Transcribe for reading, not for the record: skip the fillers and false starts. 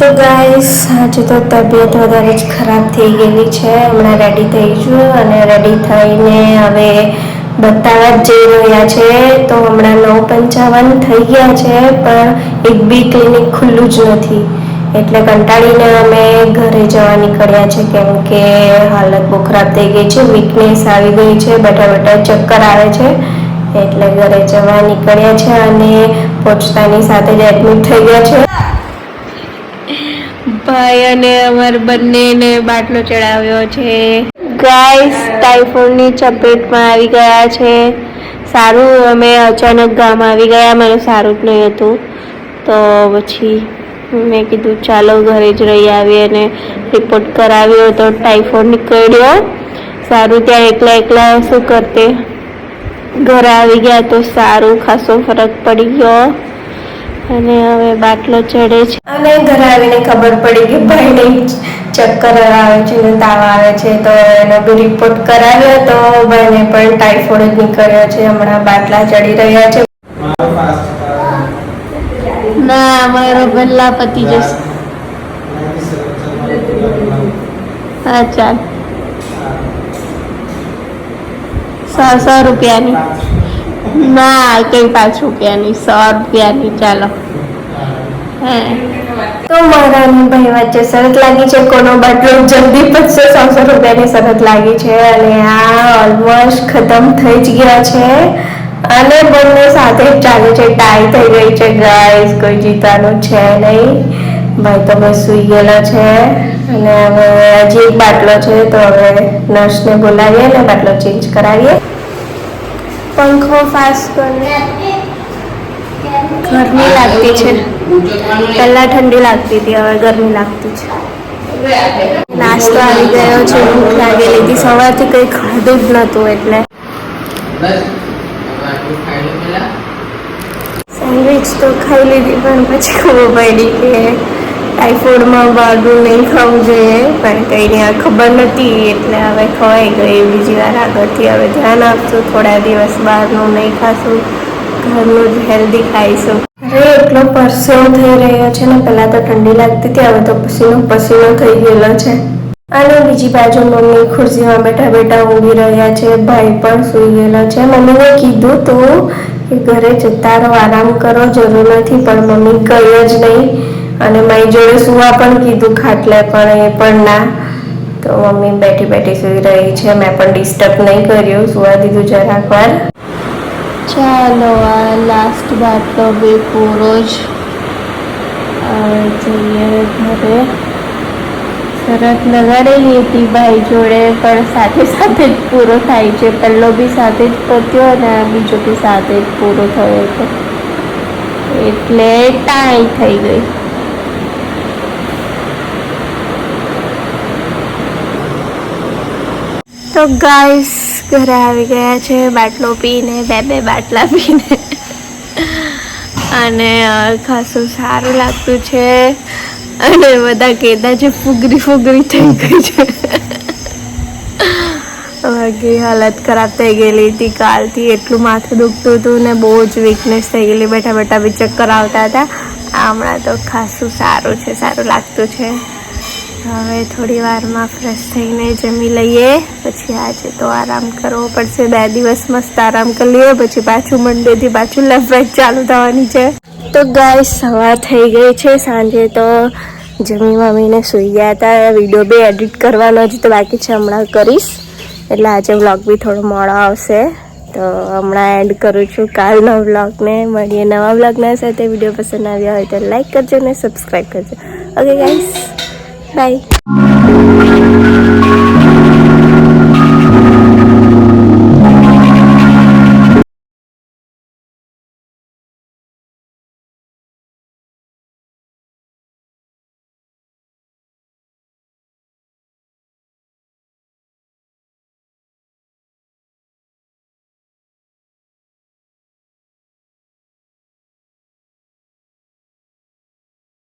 તો ગાઈસ આજે તો તબિયત વધારે જ ખરાબ થઈ ગયેલી છે. હમણાં રેડી થઈ છું અને રેડી થઈને હવે બતાવવા જ જઈ રહ્યા છે. તો હમણાં 9:55 થઈ ગયા છે પણ એક બી ક્લિનિક ખુલ્લું જ નથી, એટલે કંટાળીને અમે ઘરે જવા નીકળ્યા છે કેમ કે હાલત બહુ ખરાબ થઈ ગઈ છે, વીકનેસ આવી ગઈ છે, બેઠા ચક્કર આવે છે, એટલે ઘરે જવા નીકળ્યા છે અને પહોંચતાની સાથે જ એડમિટ થઈ ગયા છે. ભાઈ અને અમારે બંનેને બાટલો ચડાવ્યો છે. ગાઈસ ટાઇફોઇડની ચપેટમાં આવી ગયા છે. સારું અમે અચાનક ગામ આવી ગયા, મને સારું જ નહીં હતું તો પછી મેં કીધું ચાલો ઘરે જ રહી આવીએ અને રિપોર્ટ કરાવ્યો તો ટાઇફોઇડ નીકળ્યો. સારું ત્યાં એકલા શું કરતે, ઘરે આવી ગયા તો સારું ખાસો ફરક પડી ગયો અને હવે બાટલો ચડે છે. અને ઘરે આવીને ખબર પડી કે ભાઈને ચક્કર આવે છે ને તાવ આવે છે, તો એનો બી રિપોર્ટ કરાવ્યો તો ભાઈને પણ ટાઇફોઇડ જ નીકળ્યો છે. હમણાં બાટલા ચડી રહ્યા છે. ના મારો પહેલા પતી જશે. હા ચાલ 100 રૂપિયાની ના કઈ 5 રૂપિયાની, 100 રૂપિયાની. ચાલો તો મારા ભાઈ વચ્ચે શરત લાગી છે, કોનો બાટલો જલ્દી પચશે. 100 રૂપિયાની શરત લાગી છે અને આ ઓલમોસ્ટ ખતમ થઈ જ ગયા છે અને બંને સાથે જ ચાલે છે. ટાઈ થઈ ગઈ છે ગાઈસ, કોઈ જીતવાનું છે નહીં. ભાઈ તો બસ સૂઈ ગયેલો છે અને હવે હજી એક બાટલો છે તો હવે નર્સને બોલાવીએ અને બાટલો ચેન્જ કરાવીએ. પંખો ફાસ્ટ કરીને ગરમી લાગતી છે, પહેલા ઠંડી લાગતી હતી, હવે ગરમી લાગતી છે. નાસ્તો આવી ગયો છે, ભૂખ લાગેલી હતી, સવારથી કંઈ ખાધું જ નહોતું એટલે સેન્ડવિચ તો ખાઈ લીધી પણ પછી ખબર પડી કે ટાઇફોઇડમાં બહારનું નહીં ખાવું જોઈએ, પણ કંઈ નહીં ખબર નથી એટલે હવે ખવાઈ ગઈ. બીજી વાર આગળથી હવે ધ્યાન આપશું, થોડા દિવસ બહારનું નહીં ખાશું, ઘરનું જ હેલ્ધી ખાઈશું. અરે એટલો પરસેવો થઈ રહ્યો છે ને, પહેલાં તો ઠંડી લાગતી હતી, હવે તો પસીનો થઈ ગયેલો છે. અને બીજી બાજુ મમ્મી ખુરશીમાં બેઠા ઊંઘી રહ્યા છે, ભાઈ પણ સૂઈ ગયેલો છે. મમ્મીને કીધું તું કે ઘરે જતા રહો, આરામ કરો, જરૂર નથી, પણ મમ્મી કહી જ નહીં અને મારી જોડે સુવા પણ કીધું ખાટલે, પણ એ પણ ના. તો મમ્મી બેઠી સૂઈ રહી છે, મેં પણ ડિસ્ટર્બ નહીં કર્યું, સુવા દીધું જરાક વાર. ચાલો આ લાસ્ટ બાટલો બી પૂરો જ જઈએ ઘરે. શરત લગાડેલી હતી ભાઈ જોડે પણ સાથે જ પૂરો થાય છે. પહેલો બી સાથે જ પત્યો અને આ બીજો બી સાથે જ પૂરો થયો હતો એટલે ટાઈ થઈ ગઈ. તો ગાઈસ ઘરે આવી ગયા છે, બાટલો પીને, બે બાટલા પીને અને ખાસું સારું લાગતું છે અને બધા કહેતા છે ફુગરી થઈ ગઈ છે. બાકી હાલત ખરાબ થઈ ગયેલી હતી કાલથી, એટલું માથું દુખતું હતું ને બહુ જ વીકનેસ થઈ ગયેલી, બેઠા બી ચક્કર આવતા હતા. હમણાં તો ખાસું સારું છે, સારું લાગતું છે. હવે થોડી વારમાં ફ્રેશ થઈને જમી લઈએ, પછી આજે તો આરામ કરવો પડશે. 2 દિવસ મસ્ત આરામ કરી લઈએ, પછી પાછું મંડેથી પાછું લેફ્ટ રાઈટ ચાલુ થવાની છે. તો ગાઈસ સવાર થઈ ગઈ છે, સાંજે તો જમી મમ્મીને સૂઈ ગયા હતા. વિડીયો બી એડિટ કરવાનો જ તો બાકી છે, હમણાં કરીશ, એટલે આજે વ્લોગ બી થોડો મોડો આવશે. તો હમણાં એન્ડ કરું છું કાલના વ્લોગને. મળીએ નવા વ્લોગના સાથે. વિડીયો પસંદ આવ્યા હોય તો લાઈક કરજો અને સબસ્ક્રાઈબ કરજો. Okay guys, by.